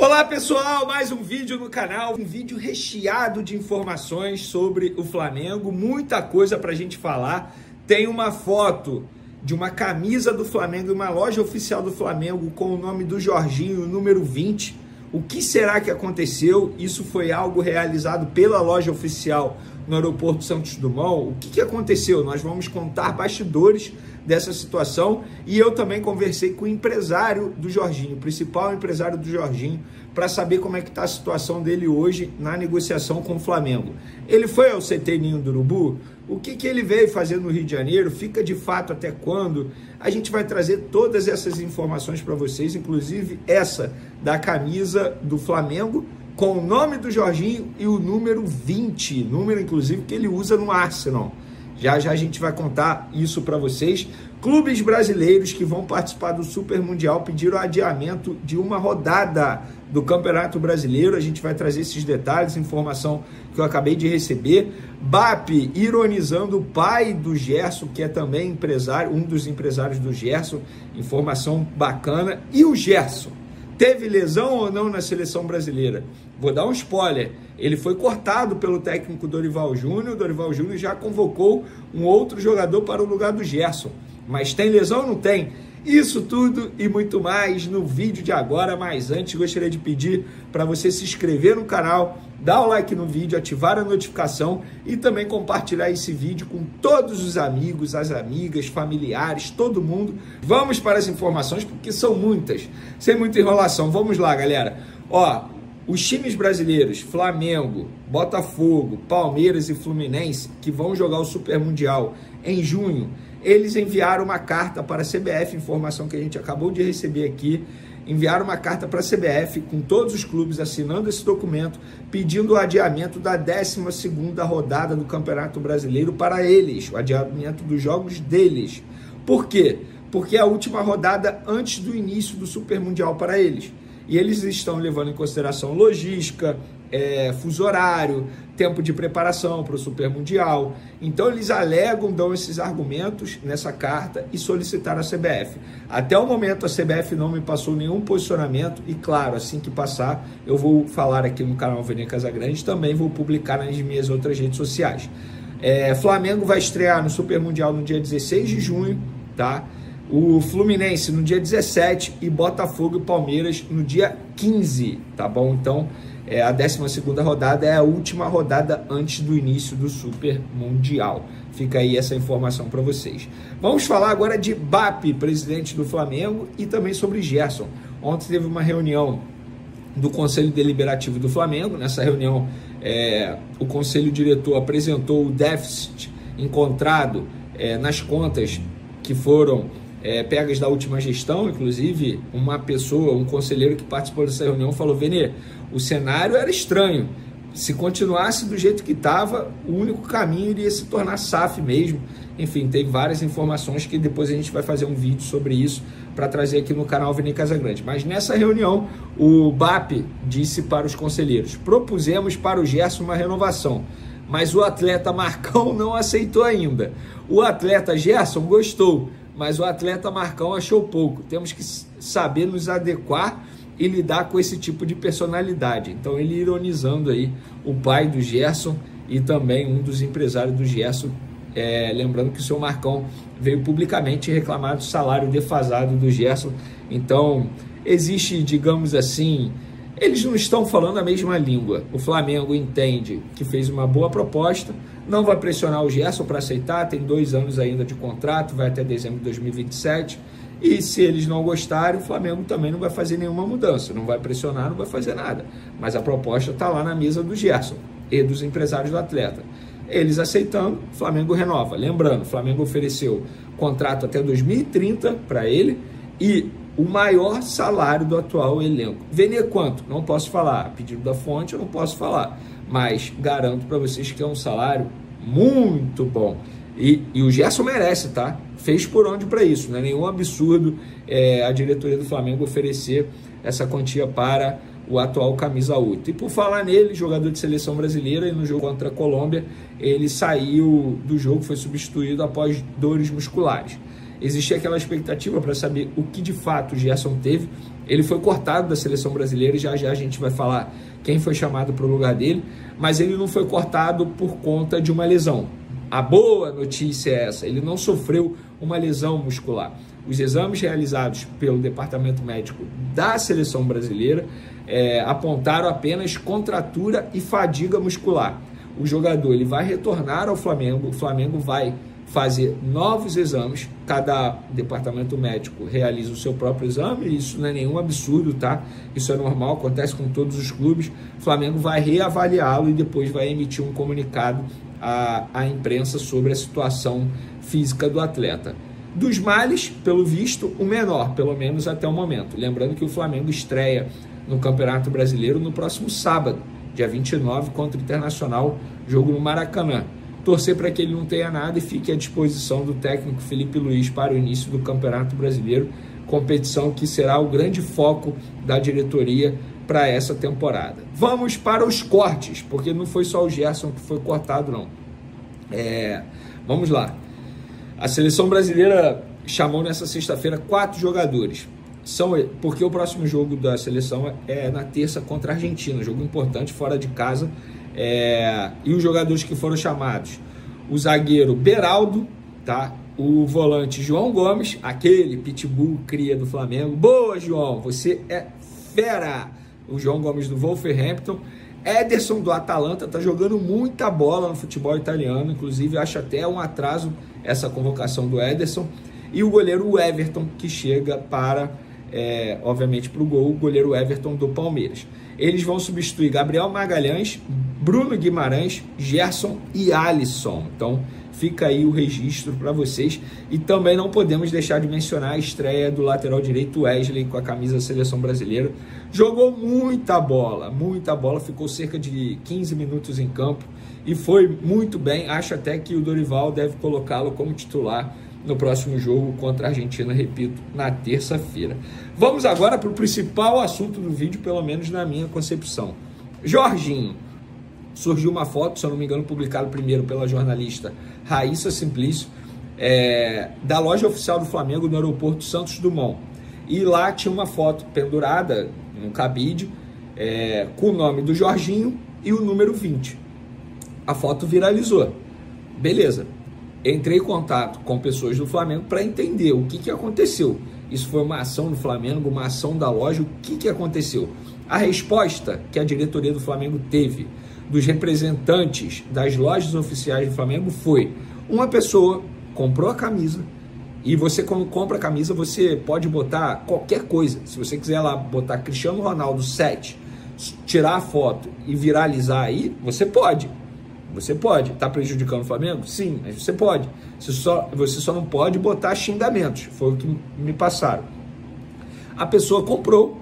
Olá pessoal, mais um vídeo no canal, um vídeo recheado de informações sobre o Flamengo, muita coisa pra gente falar. Tem uma foto de uma camisa do Flamengo, uma loja oficial do Flamengo com o nome do Jorginho, número 20. O que será que aconteceu? Isso foi algo realizado pela loja oficial no aeroporto Santos Dumont. O que aconteceu? Nós vamos contar bastidores dessa situação e eu também conversei com o empresário do Jorginho, o principal empresário do Jorginho, para saber como é que está a situação dele hoje na negociação com o Flamengo. Ele foi ao CT Ninho do Urubu? O que ele veio fazer no Rio de Janeiro? Fica de fato até quando? A gente vai trazer todas essas informações para vocês, inclusive essa da camisa do Flamengo, com o nome do Jorginho e o número 20, número inclusive que ele usa no Arsenal. Já a gente vai contar isso para vocês. Clubes brasileiros que vão participar do Super Mundial pediram adiamento de uma rodada do Campeonato Brasileiro. A gente vai trazer esses detalhes, informação que eu acabei de receber. BAP ironizando o pai do Gerson, que é também empresário, um dos empresários do Gerson. Informação bacana. E o Gerson teve lesão ou não na seleção brasileira? Vou dar um spoiler. Ele foi cortado pelo técnico Dorival Júnior. Dorival Júnior já convocou um outro jogador para o lugar do Gerson. Mas tem lesão ou não tem? Isso tudo e muito mais no vídeo de agora. Mas antes, gostaria de pedir para você se inscrever no canal, dar o like no vídeo, ativar a notificação e também compartilhar esse vídeo com todos os amigos, as amigas, familiares, todo mundo. Vamos para as informações, porque são muitas. Sem muita enrolação. Vamos lá, galera. Ó, os times brasileiros, Flamengo, Botafogo, Palmeiras e Fluminense, que vão jogar o Super Mundial em junho, eles enviaram uma carta para a CBF, informação que a gente acabou de receber aqui, enviaram uma carta para a CBF com todos os clubes assinando esse documento, pedindo o adiamento da 12ª rodada do Campeonato Brasileiro para eles, o adiamento dos jogos deles. Por quê? Porque é a última rodada antes do início do Super Mundial para eles. E eles estão levando em consideração logística, fuso horário, tempo de preparação para o Super Mundial. Então eles alegam, dão esses argumentos nessa carta e solicitaram a CBF. Até o momento a CBF não me passou nenhum posicionamento e claro, assim que passar eu vou falar aqui no canal Vene Casagrande, também vou publicar nas minhas outras redes sociais. Flamengo vai estrear no Super Mundial no dia 16 de junho, tá? O Fluminense no dia 17 e Botafogo e Palmeiras no dia 15, tá bom? Então, a 12ª rodada é a última rodada antes do início do Super Mundial. Fica aí essa informação para vocês. Vamos falar agora de BAP, presidente do Flamengo, e também sobre Gerson. Ontem teve uma reunião do Conselho Deliberativo do Flamengo. Nessa reunião, o Conselho Diretor apresentou o déficit encontrado nas contas que foram pegas da última gestão. Inclusive uma pessoa, um conselheiro que participou dessa reunião falou: Vene, o cenário era estranho, se continuasse do jeito que estava, o único caminho iria se tornar SAF mesmo. Enfim, tem várias informações que depois a gente vai fazer um vídeo sobre isso para trazer aqui no canal Vene Casagrande. Mas nessa reunião o BAP disse para os conselheiros: propusemos para o Gerson uma renovação, mas o atleta Marcão não aceitou ainda. O atleta Gerson gostou, mas o atleta Marcão achou pouco. Temos que saber nos adequar e lidar com esse tipo de personalidade. Então ele ironizando aí o pai do Gerson e também um dos empresários do Gerson, lembrando que o seu Marcão veio publicamente reclamar do salário defasado do Gerson. Então existe, digamos assim, eles não estão falando a mesma língua. O Flamengo entende que fez uma boa proposta, não vai pressionar o Gerson para aceitar, tem 2 anos ainda de contrato, vai até dezembro de 2027, e se eles não gostarem, o Flamengo também não vai fazer nenhuma mudança, não vai pressionar, não vai fazer nada. Mas a proposta está lá na mesa do Gerson e dos empresários do atleta. Eles aceitando, o Flamengo renova. Lembrando, o Flamengo ofereceu contrato até 2030 para ele e o maior salário do atual elenco. Vene quanto? Não posso falar. A pedido da fonte eu não posso falar, mas garanto para vocês que é um salário muito bom. E o Gerson merece, tá? Fez por onde para isso. Não é nenhum absurdo a diretoria do Flamengo oferecer essa quantia para o atual camisa 8. E por falar nele, jogador de seleção brasileira, e no jogo contra a Colômbia, ele saiu do jogo, foi substituído após dores musculares. Existia aquela expectativa para saber o que de fato o Gerson teve. Ele foi cortado da seleção brasileira, e já já a gente vai falar quem foi chamado para o lugar dele, mas ele não foi cortado por conta de uma lesão. A boa notícia é essa, ele não sofreu uma lesão muscular. Os exames realizados pelo departamento médico da seleção brasileira apontaram apenas contratura e fadiga muscular. O jogador ele vai retornar ao Flamengo, o Flamengo vai fazer novos exames, cada departamento médico realiza o seu próprio exame, isso não é nenhum absurdo, tá? Isso é normal, acontece com todos os clubes. O Flamengo vai reavaliá-lo e depois vai emitir um comunicado à imprensa sobre a situação física do atleta. Dos males, pelo visto, o menor, pelo menos até o momento. Lembrando que o Flamengo estreia no Campeonato Brasileiro no próximo sábado, dia 29, contra o Internacional, jogo no Maracanã. Torcer para que ele não tenha nada e fique à disposição do técnico Felipe Luiz para o início do Campeonato Brasileiro, competição que será o grande foco da diretoria para essa temporada. Vamos para os cortes, porque não foi só o Gerson que foi cortado, não. Vamos lá. A seleção brasileira chamou nessa sexta-feira 4 jogadores. Porque o próximo jogo da seleção é na terça contra a Argentina, jogo importante, fora de casa. E os jogadores que foram chamados: o zagueiro Beraldo, tá? O volante João Gomes, aquele pitbull cria do Flamengo. Boa, João, você é fera! O João Gomes do Wolverhampton. Ederson do Atalanta, tá jogando muita bola no futebol italiano, inclusive acho até um atraso essa convocação do Ederson. E o goleiro Everton, que chega para, obviamente, para o gol, o goleiro Everton do Palmeiras. Eles vão substituir Gabriel Magalhães, Bruno Guimarães, Gerson e Alisson. Então fica aí o registro para vocês. E também não podemos deixar de mencionar a estreia do lateral direito Wesley com a camisa da seleção brasileira. Jogou muita bola, ficou cerca de 15 minutos em campo e foi muito bem. Acho até que o Dorival deve colocá-lo como titular no próximo jogo contra a Argentina, repito, na terça-feira. Vamos agora para o principal assunto do vídeo, pelo menos na minha concepção. Jorginho. Surgiu uma foto, se eu não me engano, publicada primeiro pela jornalista Raíssa Simplício, da loja oficial do Flamengo no aeroporto Santos Dumont. E lá tinha uma foto pendurada no cabide, com o nome do Jorginho e o número 20. A foto viralizou. Beleza. Entrei em contato com pessoas do Flamengo para entender o que aconteceu. Isso foi uma ação do Flamengo, uma ação da loja, o que aconteceu? A resposta que a diretoria do Flamengo teve dos representantes das lojas oficiais do Flamengo foi: uma pessoa comprou a camisa, e você, quando compra a camisa, você pode botar qualquer coisa. Se você quiser lá botar Cristiano Ronaldo 7, tirar a foto e viralizar aí, você pode. Você pode. Tá prejudicando o Flamengo? Sim, mas você pode. Você só não pode botar xingamentos. Foi o que me passaram. A pessoa comprou,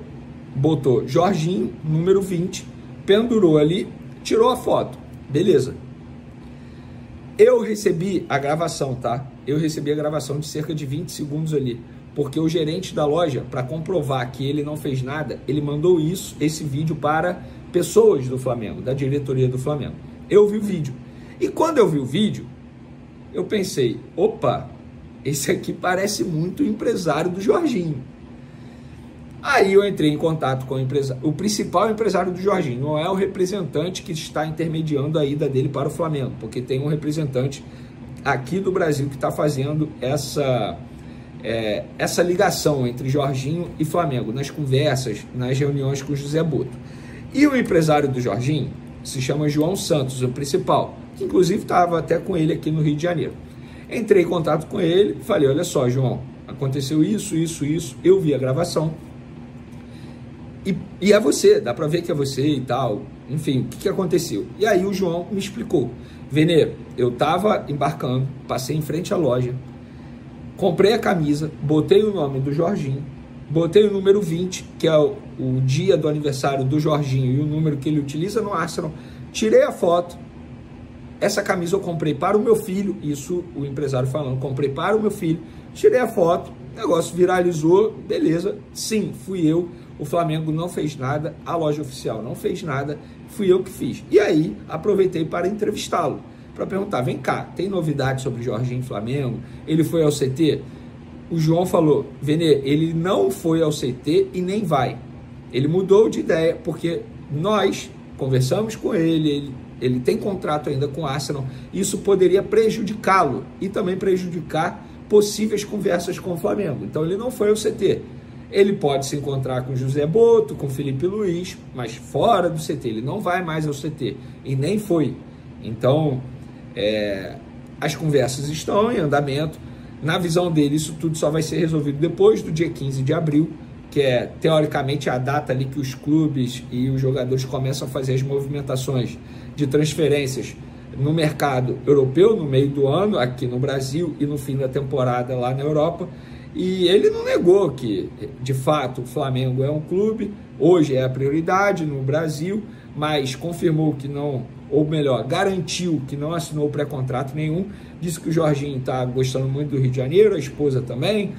botou Jorginho, número 20, pendurou ali, tirou a foto. Beleza. Eu recebi a gravação, tá? Eu recebi a gravação de cerca de 20 segundos ali. Porque o gerente da loja, para comprovar que ele não fez nada, ele mandou esse vídeo para pessoas do Flamengo, da diretoria do Flamengo. Eu vi o vídeo. E quando eu vi o vídeo, eu pensei: opa, esse aqui parece muito o empresário do Jorginho. Aí eu entrei em contato com o principal empresário do Jorginho. Não é o representante que está intermediando a ida dele para o Flamengo, porque tem um representante aqui do Brasil que está fazendo essa ligação entre Jorginho e Flamengo, nas conversas, nas reuniões com o José Boto. E o empresário do Jorginho se chama João Santos, o principal, que inclusive estava até com ele aqui no Rio de Janeiro. Entrei em contato com ele, falei: olha só, João, aconteceu isso, eu vi a gravação, e é você, dá para ver que é você e tal, enfim, o que aconteceu? E aí o João me explicou: Vene, eu estava embarcando, passei em frente à loja, comprei a camisa, botei o nome do Jorginho, botei o número 20, que é o dia do aniversário do Jorginho e o número que ele utiliza no Arsenal, tirei a foto. Essa camisa eu comprei para o meu filho, isso o empresário falando, comprei para o meu filho, tirei a foto, o negócio viralizou, beleza, sim, fui eu, o Flamengo não fez nada, a loja oficial não fez nada, fui eu que fiz. E aí, aproveitei para entrevistá-lo, para perguntar: vem cá, tem novidade sobre Jorginho e Flamengo? Ele foi ao CT? o João falou, Vene, ele não foi ao CT e nem vai. Ele mudou de ideia, porque nós conversamos com ele tem contrato ainda com o Arsenal, isso poderia prejudicá-lo e também prejudicar possíveis conversas com o Flamengo. Então ele não foi ao CT. Ele pode se encontrar com José Boto, com Felipe Luiz, mas fora do CT, ele não vai mais ao CT e nem foi. Então, as conversas estão em andamento. Na visão dele, isso tudo só vai ser resolvido depois do dia 15 de abril, que é, teoricamente, a data ali que os clubes e os jogadores começam a fazer as movimentações de transferências no mercado europeu, no meio do ano, aqui no Brasil, e no fim da temporada lá na Europa. E ele não negou que, de fato, o Flamengo é um clube, hoje é a prioridade no Brasil, mas confirmou que não, ou melhor, garantiu que não assinou pré-contrato nenhum, disse que o Jorginho está gostando muito do Rio de Janeiro, a esposa também,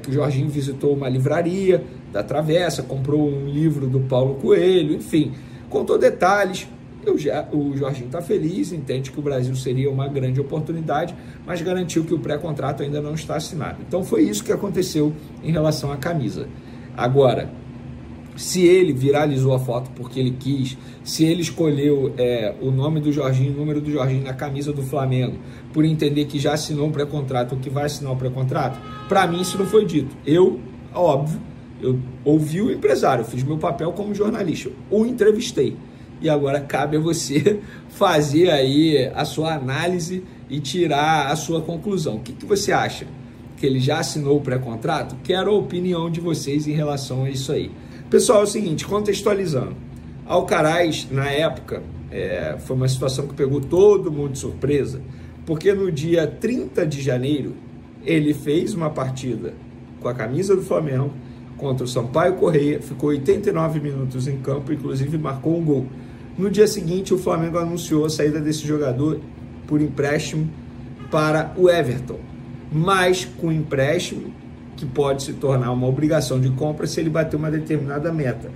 que o Jorginho visitou uma livraria da Travessa, comprou um livro do Paulo Coelho, enfim, contou detalhes. O Jorginho está feliz, entende que o Brasil seria uma grande oportunidade, mas garantiu que o pré-contrato ainda não está assinado. Então foi isso que aconteceu em relação à camisa. Agora, se ele viralizou a foto porque ele quis, se ele escolheu o nome do Jorginho, o número do Jorginho na camisa do Flamengo, por entender que já assinou um pré-contrato ou que vai assinar um pré-contrato, para mim isso não foi dito. Óbvio, eu ouvi o empresário, fiz meu papel como jornalista, o entrevistei. E agora cabe a você fazer aí a sua análise e tirar a sua conclusão. O que você acha? Que ele já assinou o pré-contrato? Quero a opinião de vocês em relação a isso aí. Pessoal, é o seguinte, contextualizando. Alcaraz, na época, foi uma situação que pegou todo mundo de surpresa, porque no dia 30 de janeiro, ele fez uma partida com a camisa do Flamengo contra o Sampaio Corrêa, ficou 89 minutos em campo, inclusive marcou um gol. No dia seguinte, o Flamengo anunciou a saída desse jogador por empréstimo para o Everton, mas com empréstimo que pode se tornar uma obrigação de compra se ele bater uma determinada meta.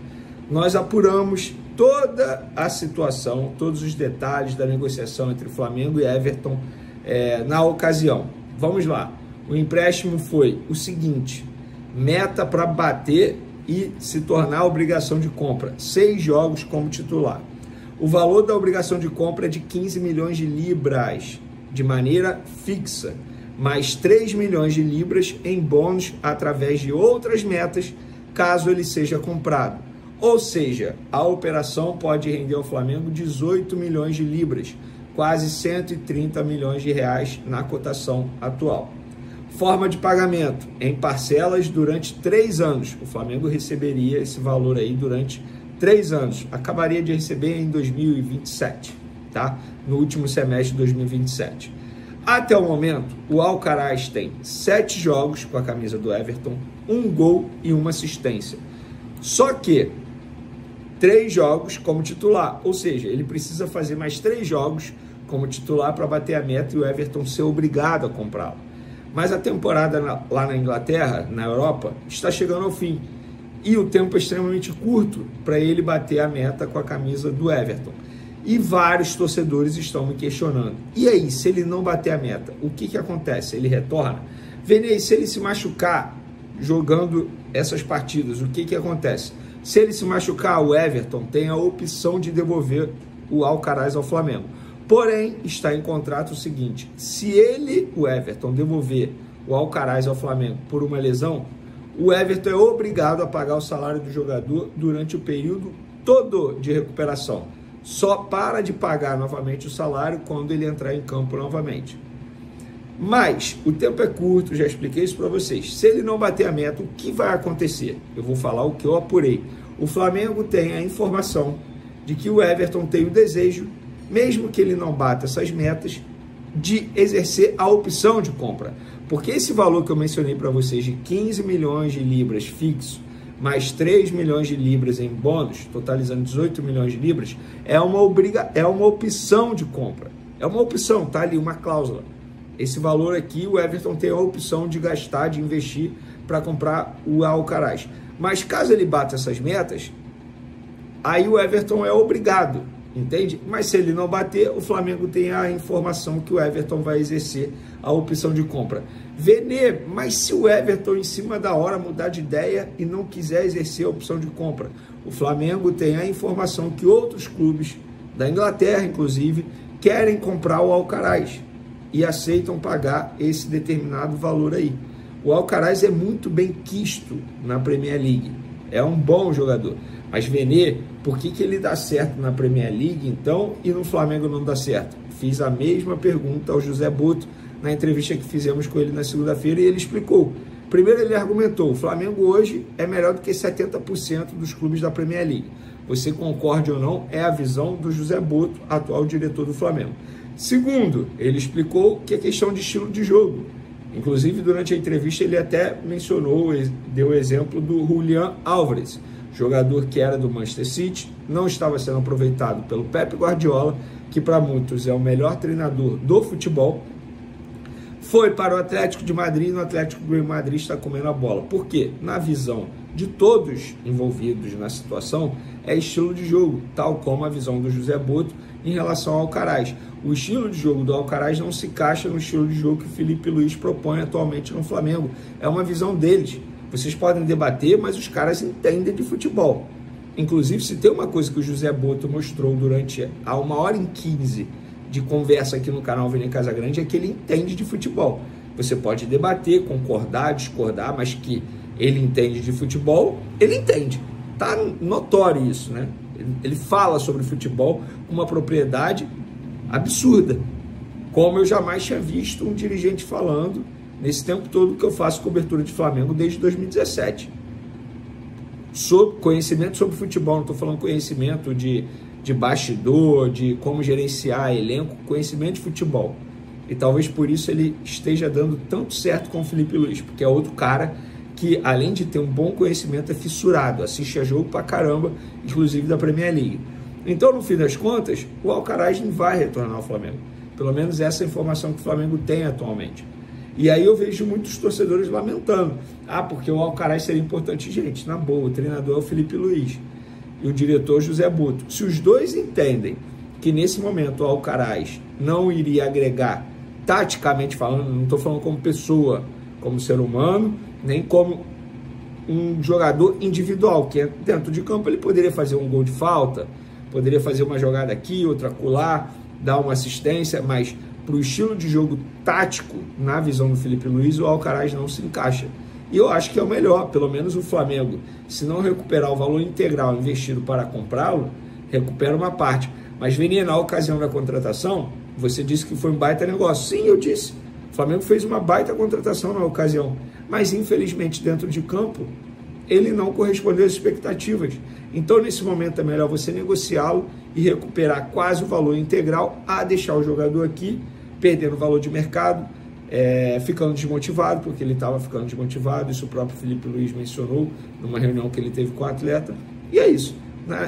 Nós apuramos toda a situação, todos os detalhes da negociação entre Flamengo e Everton na ocasião. Vamos lá. O empréstimo foi o seguinte: meta para bater e se tornar obrigação de compra, 6 jogos como titular. O valor da obrigação de compra é de 15 milhões de libras, de maneira fixa, mais 3 milhões de libras em bônus através de outras metas, caso ele seja comprado. Ou seja, a operação pode render ao Flamengo 18 milhões de libras, quase 130 milhões de reais na cotação atual. Forma de pagamento, em parcelas durante 3 anos. O Flamengo receberia esse valor aí durante 3 anos, acabaria de receber em 2027, tá? No último semestre de 2027. Até o momento, o Alcaraz tem 7 jogos com a camisa do Everton, 1 gol e 1 assistência. Só que 3 jogos como titular, ou seja, ele precisa fazer mais 3 jogos como titular para bater a meta e o Everton ser obrigado a comprá-lo. Mas a temporada lá na Inglaterra, na Europa, está chegando ao fim. E o tempo é extremamente curto para ele bater a meta com a camisa do Everton. E vários torcedores estão me questionando. E aí, se ele não bater a meta, o que acontece? Ele retorna? Vene, se ele se machucar jogando essas partidas, o que acontece? Se ele se machucar, o Everton tem a opção de devolver o Alcaraz ao Flamengo. Porém, está em contrato o seguinte: se o Everton, devolver o Alcaraz ao Flamengo por uma lesão, o Everton é obrigado a pagar o salário do jogador durante o período todo de recuperação. Só para de pagar novamente o salário quando ele entrar em campo novamente. Mas o tempo é curto, já expliquei isso para vocês. Se ele não bater a meta, o que vai acontecer? Eu vou falar o que eu apurei. O Flamengo tem a informação de que o Everton tem o desejo, mesmo que ele não bata essas metas, de exercer a opção de compra. Porque esse valor que eu mencionei para vocês de 15 milhões de libras fixo, mais 3 milhões de libras em bônus, totalizando 18 milhões de libras, é uma opção de compra. É uma opção, tá ali uma cláusula. Esse valor aqui, o Everton tem a opção de gastar, de investir para comprar o Alcaraz. Mas caso ele bata essas metas, aí o Everton é obrigado entende? Mas se ele não bater, o Flamengo tem a informação que o Everton vai exercer a opção de compra. Vene, mas se o Everton em cima da hora mudar de ideia e não quiser exercer a opção de compra, o Flamengo tem a informação que outros clubes da Inglaterra, inclusive, querem comprar o Alcaraz e aceitam pagar esse determinado valor aí. O Alcaraz é muito bem quisto na Premier League, é um bom jogador. Mas Vene, por que ele dá certo na Premier League, então, e no Flamengo não dá certo? Fiz a mesma pergunta ao José Boto na entrevista que fizemos com ele na segunda-feira e ele explicou. Primeiro ele argumentou, o Flamengo hoje é melhor do que 70% dos clubes da Premier League. Você concorde ou não, é a visão do José Boto, atual diretor do Flamengo. Segundo, ele explicou que é questão de estilo de jogo. Inclusive, durante a entrevista, ele até mencionou, deu o exemplo do Julián Álvares, jogador que era do Manchester City, não estava sendo aproveitado pelo Pep Guardiola, que para muitos é o melhor treinador do futebol, foi para o Atlético de Madrid e no Atlético de Madrid está comendo a bola. Por quê? Na visão de todos envolvidos na situação, é estilo de jogo, tal como a visão do José Boto em relação ao Alcaraz. O estilo de jogo do Alcaraz não se encaixa no estilo de jogo que o Felipe Luiz propõe atualmente no Flamengo. É uma visão deles. Vocês podem debater, mas os caras entendem de futebol. Inclusive, se tem uma coisa que o José Boto mostrou durante a 1h15 de conversa aqui no canal Vene Casagrande, é que ele entende de futebol. Você pode debater, concordar, discordar, mas que ele entende de futebol, ele entende. Tá notório isso, né? Ele fala sobre futebol com uma propriedade absurda, como eu jamais tinha visto um dirigente falando nesse tempo todo que eu faço cobertura de Flamengo desde 2017. Conhecimento sobre futebol, não estou falando conhecimento de bastidor, de como gerenciar elenco, conhecimento de futebol. E talvez por isso ele esteja dando tanto certo com o Felipe Luiz, porque é outro cara que, além de ter um bom conhecimento, é fissurado, assiste a jogo pra caramba, inclusive da Premier League. Então, no fim das contas, o Alcaraz não vai retornar ao Flamengo. Pelo menos essa é a informação que o Flamengo tem atualmente. E aí eu vejo muitos torcedores lamentando. Porque o Alcaraz seria importante. Gente, na boa, o treinador é o Felipe Luiz e o diretor José Boto. Se os dois entendem que nesse momento o Alcaraz não iria agregar, taticamente falando, não estou falando como pessoa, como ser humano, nem como um jogador individual, que dentro de campo ele poderia fazer um gol de falta, poderia fazer uma jogada aqui, outra acolá, dar uma assistência, mas para o estilo de jogo tático, na visão do Felipe Luiz, o Alcaraz não se encaixa. E eu acho que é o melhor, pelo menos o Flamengo, se não recuperar o valor integral investido para comprá-lo, recupera uma parte. Mas, Vini, na ocasião da contratação, você disse que foi um baita negócio. Sim, eu disse. O Flamengo fez uma baita contratação na ocasião. Mas, infelizmente, dentro de campo, ele não correspondeu às expectativas. Então, nesse momento, é melhor você negociá-lo e recuperar quase o valor integral a deixar o jogador aqui, perdendo o valor de mercado, ficando desmotivado, porque ele estava ficando desmotivado, isso o próprio Felipe Luiz mencionou numa reunião que ele teve com o atleta. E é isso.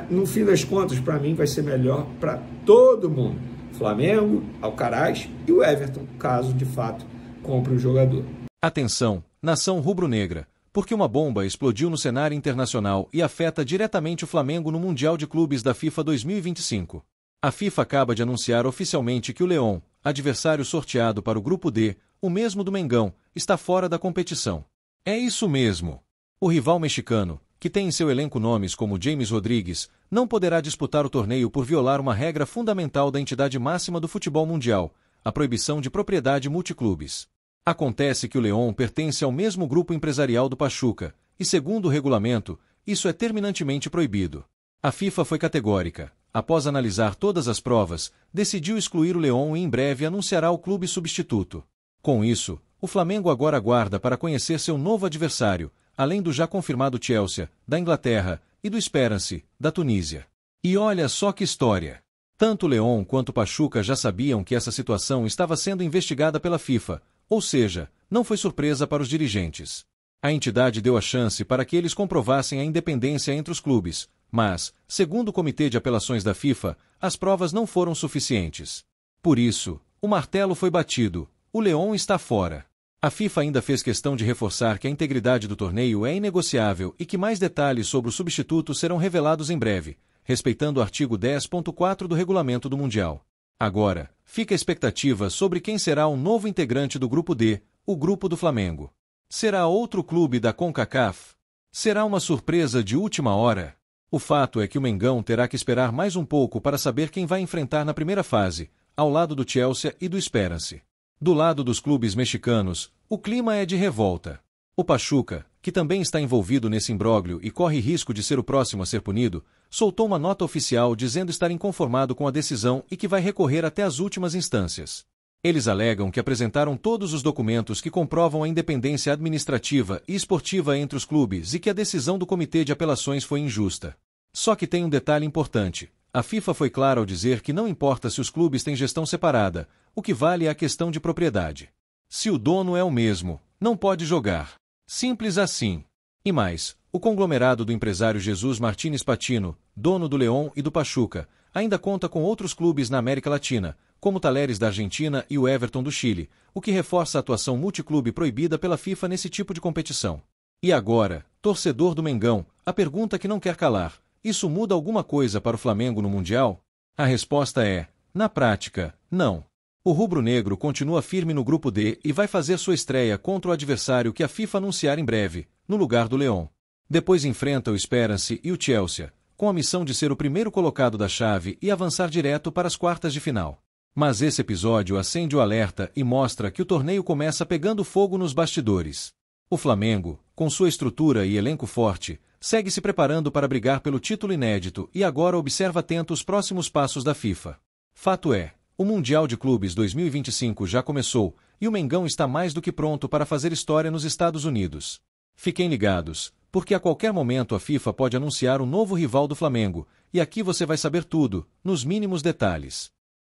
No fim das contas, para mim, vai ser melhor para todo mundo. Flamengo, Alcaraz e o Everton, caso de fato compre o jogador. Atenção, nação rubro-negra, porque uma bomba explodiu no cenário internacional e afeta diretamente o Flamengo no Mundial de Clubes da FIFA 2025. A FIFA acaba de anunciar oficialmente que o León, adversário sorteado para o Grupo D, o mesmo do Mengão, está fora da competição. É isso mesmo. O rival mexicano, que tem em seu elenco nomes como James Rodrigues, não poderá disputar o torneio por violar uma regra fundamental da entidade máxima do futebol mundial, a proibição de propriedade multiclubes. Acontece que o León pertence ao mesmo grupo empresarial do Pachuca, e segundo o regulamento, isso é terminantemente proibido. A FIFA foi categórica. Após analisar todas as provas, decidiu excluir o León e em breve anunciará o clube substituto. Com isso, o Flamengo agora aguarda para conhecer seu novo adversário, além do já confirmado Chelsea, da Inglaterra, e do Esperance, da Tunísia. E olha só que história! Tanto o León quanto o Pachuca já sabiam que essa situação estava sendo investigada pela FIFA, ou seja, não foi surpresa para os dirigentes. A entidade deu a chance para que eles comprovassem a independência entre os clubes, mas, segundo o Comitê de Apelações da FIFA, as provas não foram suficientes. Por isso, o martelo foi batido, o León está fora. A FIFA ainda fez questão de reforçar que a integridade do torneio é inegociável e que mais detalhes sobre o substituto serão revelados em breve, respeitando o artigo 10.4 do regulamento do Mundial. Agora, fica a expectativa sobre quem será o novo integrante do Grupo D, o Grupo do Flamengo. Será outro clube da CONCACAF? Será uma surpresa de última hora? O fato é que o Mengão terá que esperar mais um pouco para saber quem vai enfrentar na primeira fase, ao lado do Chelsea e do Esperance. Do lado dos clubes mexicanos, o clima é de revolta. O Pachuca, que também está envolvido nesse imbróglio e corre risco de ser o próximo a ser punido, soltou uma nota oficial dizendo estar inconformado com a decisão e que vai recorrer até as últimas instâncias. Eles alegam que apresentaram todos os documentos que comprovam a independência administrativa e esportiva entre os clubes e que a decisão do Comitê de Apelações foi injusta. Só que tem um detalhe importante. A FIFA foi clara ao dizer que não importa se os clubes têm gestão separada, o que vale é a questão de propriedade. Se o dono é o mesmo, não pode jogar. Simples assim. E mais, o conglomerado do empresário Jesus Martínez Patino, dono do León e do Pachuca, ainda conta com outros clubes na América Latina, como o Talleres da Argentina e o Everton do Chile, o que reforça a atuação multiclube proibida pela FIFA nesse tipo de competição. E agora, torcedor do Mengão, a pergunta que não quer calar: isso muda alguma coisa para o Flamengo no Mundial? A resposta é, na prática, não. O rubro-negro continua firme no Grupo D e vai fazer sua estreia contra o adversário que a FIFA anunciar em breve, no lugar do León. Depois enfrenta o Esperance e o Chelsea, com a missão de ser o primeiro colocado da chave e avançar direto para as quartas de final. Mas esse episódio acende o alerta e mostra que o torneio começa pegando fogo nos bastidores. O Flamengo, com sua estrutura e elenco forte, segue se preparando para brigar pelo título inédito e agora observa atento os próximos passos da FIFA. Fato é, o Mundial de Clubes 2025 já começou e o Mengão está mais do que pronto para fazer história nos Estados Unidos. Fiquem ligados, porque a qualquer momento a FIFA pode anunciar um novo rival do Flamengo, e aqui você vai saber tudo, nos mínimos detalhes.